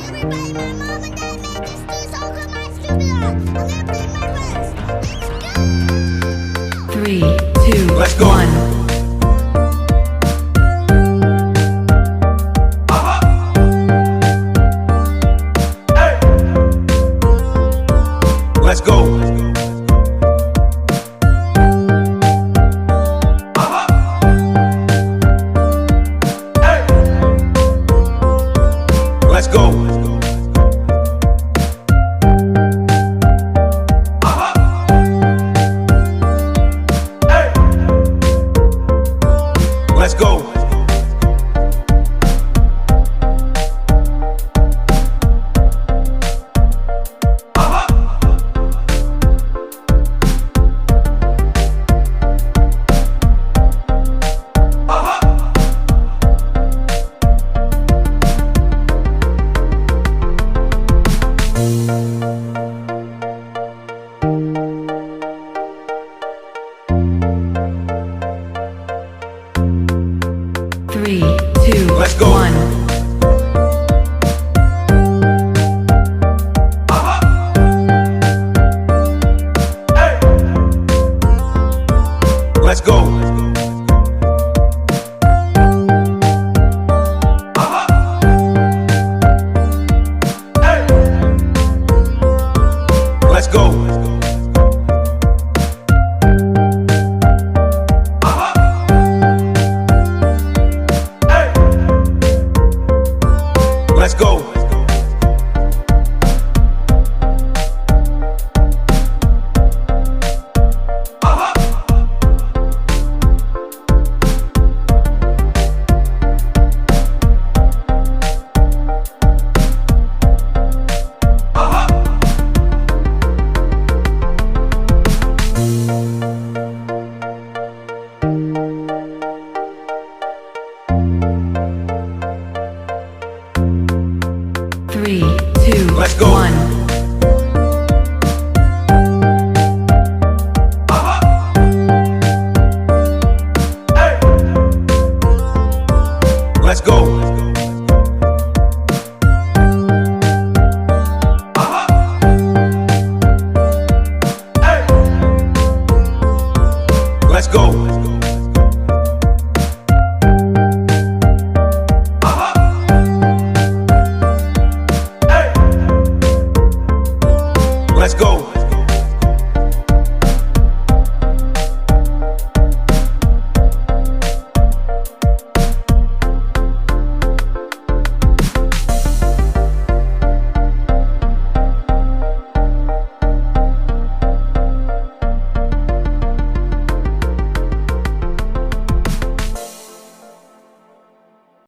Everybody, my mom and dad made this dish all for my stupid heart. I'm gonna play my verse. Let's go! 3, 2, Let's go. 1. Let's go. Let's go. Let's go. Three, two, Let's go. 1. Let's go. Let's go. Let's go. Three, two, Let's go. 1. Let's go.